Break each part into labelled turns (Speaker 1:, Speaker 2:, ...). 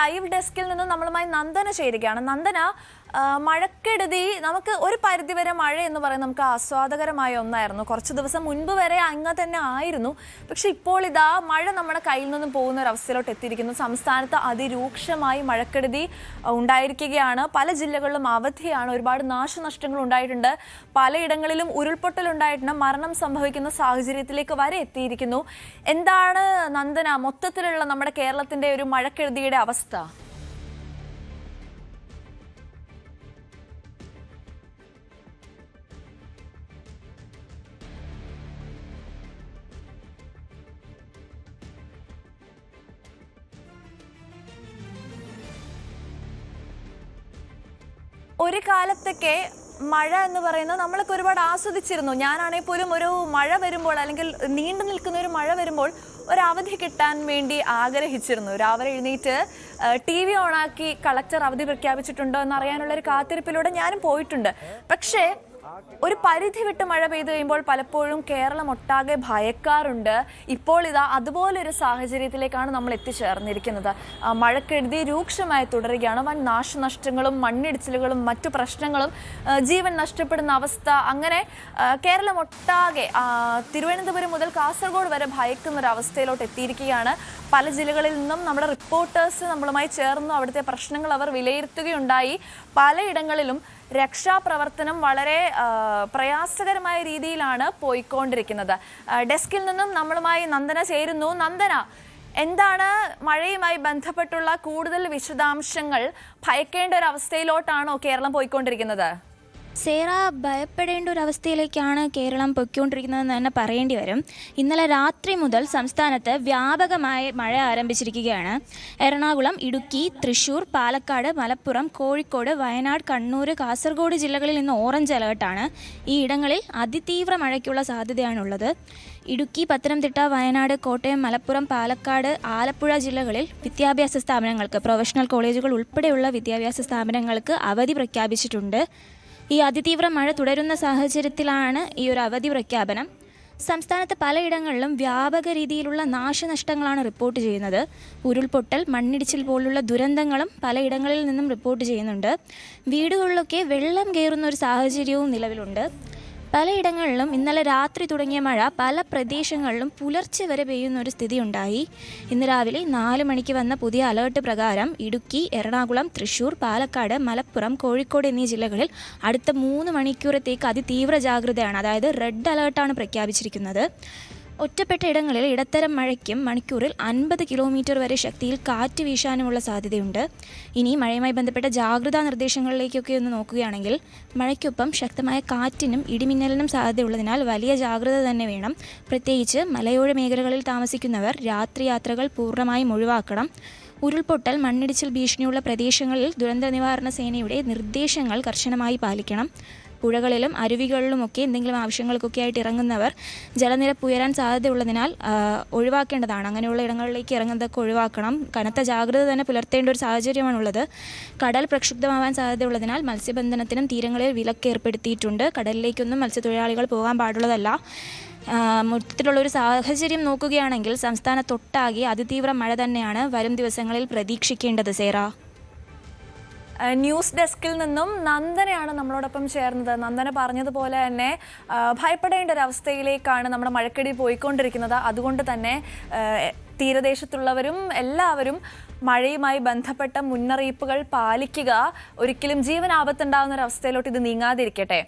Speaker 1: Live ഡെസ്കിൽ നിന്ന് നമ്മളുമായി നന്ദന ചേരുകയാണ്. നന്ദന, മഴക്കെടുതി നമുക്ക് ഒരു പരിധിവരെ മഴ എന്ന് പറയുന്നത് നമുക്ക് ആസ്വാദകരമായ ഒന്നായിരുന്നു. കുറച്ച് ദിവസം മുൻപ് വരെ അങ്ങ് തന്നെ ആയിരുന്നു. പക്ഷെ ഇപ്പോൾ ഇതാ മഴ നമ്മുടെ കയ്യിൽ നിന്നും പോകുന്ന ഒരു അവസ്ഥയിലോട്ട് എത്തിയിരിക്കുന്നു. സംസ്ഥാനത്ത് അതിരൂക്ഷമായി മഴക്കെടുതി ഉണ്ടായിരിക്കുകയാണ്. പല ജില്ലകളിലും അവധിയാണ്. ഒരുപാട് നാശനഷ്ടങ്ങൾ ഉണ്ടായിട്ടുണ്ട്. പലയിടങ്ങളിലും ഉരുൾപൊട്ടൽ ഉണ്ടായിട്ടുണ്ട്. മരണം സംഭവിക്കുന്ന സാഹചര്യത്തിലേക്ക് വരെ എത്തിയിരിക്കുന്നു. എന്താണ് നന്ദന മൊത്തത്തിലുള്ള നമ്മുടെ കേരളത്തിന്റെ ഒരു മഴക്കെടുതിയുടെ അവസ്ഥ? ഒരു കാലത്തൊക്കെ മഴ എന്ന് പറയുന്നത് നമ്മളൊക്കെ ഒരുപാട് ആസ്വദിച്ചിരുന്നു. ഞാനാണെങ്കിൽ പോലും ഒരു മഴ വരുമ്പോൾ അല്ലെങ്കിൽ നീണ്ടു നിൽക്കുന്ന ഒരു മഴ വരുമ്പോൾ ഒരു അവധി കിട്ടാൻ വേണ്ടി ആഗ്രഹിച്ചിരുന്നു. രാവിലെ എഴുന്നേറ്റ് TV ഓണാക്കി കളക്ടർ അവധി പ്രഖ്യാപിച്ചിട്ടുണ്ടോ എന്നറിയാനുള്ള ഒരു കാത്തിരിപ്പിലൂടെ ഞാനും പോയിട്ടുണ്ട്. പക്ഷേ ഒരു പരിധി വിട്ട് മഴ പെയ്തു കഴിയുമ്പോൾ പലപ്പോഴും കേരളം ഒട്ടാകെ ഭയക്കാറുണ്ട്. ഇപ്പോൾ ഇതാ അതുപോലൊരു സാഹചര്യത്തിലേക്കാണ് നമ്മൾ എത്തിച്ചേർന്നിരിക്കുന്നത്. മഴക്കെടുതി രൂക്ഷമായി തുടരുകയാണ്. വൻ നാശനഷ്ടങ്ങളും മണ്ണിടിച്ചിലുകളും മറ്റു പ്രശ്നങ്ങളും, ജീവൻ നഷ്ടപ്പെടുന്ന അവസ്ഥ, അങ്ങനെ കേരളം ഒട്ടാകെ തിരുവനന്തപുരം മുതൽ കാസർഗോഡ് വരെ ഭയക്കുന്ന ഒരു അവസ്ഥയിലോട്ട് എത്തിയിരിക്കുകയാണ്. പല ജില്ലകളിൽ നിന്നും നമ്മുടെ റിപ്പോർട്ടേഴ്സ് നമ്മളുമായി ചേർന്നു. അവിടുത്തെ പ്രശ്നങ്ങൾ അവർ വിലയിരുത്തുകയുണ്ടായി. പലയിടങ്ങളിലും രക്ഷാപ്രവർത്തനം വളരെ പ്രയാസകരമായ രീതിയിലാണ് പോയിക്കൊണ്ടിരിക്കുന്നത്. ഡെസ്കിൽ നിന്നും നമ്മളുമായി നന്ദന ചേരുന്നു. നന്ദന, എന്താണ് മഴയുമായി ബന്ധപ്പെട്ടുള്ള കൂടുതൽ വിശദാംശങ്ങൾ? ഭയക്കേണ്ട ഒരു അവസ്ഥയിലോട്ടാണോ കേരളം പോയിക്കൊണ്ടിരിക്കുന്നത്?
Speaker 2: സേറ, ഭയപ്പെടേണ്ട ഒരു അവസ്ഥയിലേക്കാണ് കേരളം പൊയ്ക്കൊണ്ടിരിക്കുന്നതെന്ന് തന്നെ പറയേണ്ടി വരും. ഇന്നലെ രാത്രി മുതൽ സംസ്ഥാനത്ത് വ്യാപകമായ മഴ ആരംഭിച്ചിരിക്കുകയാണ്. എറണാകുളം, ഇടുക്കി, തൃശൂർ, പാലക്കാട്, മലപ്പുറം, കോഴിക്കോട്, വയനാട്, കണ്ണൂർ, കാസർഗോഡ് ജില്ലകളിൽ ഇന്ന് ഓറഞ്ച് അലേർട്ടാണ്. ഈ ഇടങ്ങളിൽ അതിതീവ്ര മഴയ്ക്കുള്ള സാധ്യതയാണുള്ളത്. ഇടുക്കി, പത്തനംതിട്ട, വയനാട്, കോട്ടയം, മലപ്പുറം, പാലക്കാട്, ആലപ്പുഴ ജില്ലകളിൽ വിദ്യാഭ്യാസ സ്ഥാപനങ്ങൾക്ക്, പ്രൊഫഷണൽ കോളേജുകൾ ഉൾപ്പെടെയുള്ള വിദ്യാഭ്യാസ സ്ഥാപനങ്ങൾക്ക് അവധി പ്രഖ്യാപിച്ചിട്ടുണ്ട്. ഈ അതിതീവ്ര മഴ തുടരുന്ന സാഹചര്യത്തിലാണ് ഈ ഒരു അവധി പ്രഖ്യാപനം. സംസ്ഥാനത്ത് പലയിടങ്ങളിലും വ്യാപക രീതിയിലുള്ള നാശനഷ്ടങ്ങളാണ് റിപ്പോർട്ട് ചെയ്യുന്നത്. ഉരുൾപൊട്ടൽ, മണ്ണിടിച്ചിൽ പോലുള്ള ദുരന്തങ്ങളും പലയിടങ്ങളിൽ നിന്നും റിപ്പോർട്ട് ചെയ്യുന്നുണ്ട്. വീടുകളിലൊക്കെ വെള്ളം കയറുന്ന ഒരു സാഹചര്യവും നിലവിലുണ്ട്. പലയിടങ്ങളിലും ഇന്നലെ രാത്രി തുടങ്ങിയ മഴ പല പ്രദേശങ്ങളിലും പുലർച്ചെ വരെ പെയ്യുന്ന ഒരു സ്ഥിതി ഉണ്ടായി. ഇന്ന് രാവിലെ 4 മണിക്ക് വന്ന പുതിയ അലേർട്ട് പ്രകാരം ഇടുക്കി, എറണാകുളം, തൃശൂർ, പാലക്കാട്, മലപ്പുറം, കോഴിക്കോട് എന്നീ ജില്ലകളിൽ അടുത്ത 3 മണിക്കൂറത്തേക്ക് അതിതീവ്ര ജാഗ്രതയാണ്, അതായത് റെഡ് അലേർട്ടാണ് പ്രഖ്യാപിച്ചിരിക്കുന്നത്. ഒറ്റപ്പെട്ട ഇടങ്ങളിൽ ഇടത്തരം മഴയ്ക്കും മണിക്കൂറിൽ 50 കിലോമീറ്റർ വരെ ശക്തിയിൽ കാറ്റ് വീശാനുമുള്ള സാധ്യതയുണ്ട്. ഇനി മഴയുമായി ബന്ധപ്പെട്ട ജാഗ്രതാ നിർദ്ദേശങ്ങളിലേക്കൊക്കെ ഒന്ന് നോക്കുകയാണെങ്കിൽ, മഴയ്ക്കൊപ്പം ശക്തമായ കാറ്റിനും ഇടിമിന്നലിനും സാധ്യതയുള്ളതിനാൽ വലിയ ജാഗ്രത തന്നെ വേണം. പ്രത്യേകിച്ച് മലയോര മേഖലകളിൽ താമസിക്കുന്നവർ രാത്രി യാത്രകൾ പൂർണ്ണമായും ഒഴിവാക്കണം. ഉരുൾപൊട്ടൽ, മണ്ണിടിച്ചിൽ ഭീഷണിയുള്ള പ്രദേശങ്ങളിൽ ദുരന്ത നിവാരണ സേനയുടെ നിർദ്ദേശങ്ങൾ കർശനമായി പാലിക്കണം. പുഴകളിലും അരുവികളിലുമൊക്കെ എന്തെങ്കിലും ആവശ്യങ്ങൾക്കൊക്കെ ആയിട്ട് ഇറങ്ങുന്നവർ ജലനിരപ്പ് ഉയരാൻ സാധ്യതയുള്ളതിനാൽ ഒഴിവാക്കേണ്ടതാണ്. അങ്ങനെയുള്ള ഇടങ്ങളിലേക്ക് ഇറങ്ങുന്നതൊക്കെ ഒഴിവാക്കണം. കനത്ത ജാഗ്രത തന്നെ പുലർത്തേണ്ട ഒരു സാഹചര്യമാണുള്ളത്. കടൽ പ്രക്ഷുബ്ധമാവാൻ സാധ്യതയുള്ളതിനാൽ മത്സ്യബന്ധനത്തിനും തീരങ്ങളിൽ വിലക്ക് ഏർപ്പെടുത്തിയിട്ടുണ്ട്. കടലിലേക്കൊന്നും മത്സ്യത്തൊഴിലാളികൾ പോകാൻ പാടുള്ളതല്ല. മൊത്തത്തിലുള്ളൊരു സാഹചര്യം നോക്കുകയാണെങ്കിൽ സംസ്ഥാനത്തൊട്ടാകെ അതിതീവ്ര മഴ തന്നെയാണ് വരും ദിവസങ്ങളിൽ പ്രതീക്ഷിക്കേണ്ടത്. സേറ,
Speaker 1: ന്യൂസ് ഡെസ്കിൽ നിന്നും നന്ദനയാണ് നമ്മളോടൊപ്പം ചേർന്നത്. നന്ദന പറഞ്ഞതുപോലെ തന്നെ ഭയപ്പെടേണ്ട ഒരു അവസ്ഥയിലേക്കാണ് നമ്മുടെ മഴക്കെടുതി പോയിക്കൊണ്ടിരിക്കുന്നത്. അതുകൊണ്ട് തന്നെ തീരദേശത്തുള്ളവരും എല്ലാവരും മഴയുമായി ബന്ധപ്പെട്ട മുന്നറിയിപ്പുകൾ പാലിക്കുക. ഒരിക്കലും ജീവൻ ആപത്തുണ്ടാകുന്ന ഒരു അവസ്ഥയിലോട്ട് ഇത് നീങ്ങാതിരിക്കട്ടെ.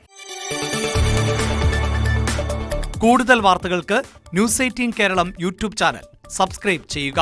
Speaker 3: കൂടുതൽ വാർത്തകൾക്ക് News 18 Keralam YouTube channel subscribe ചെയ്യുക.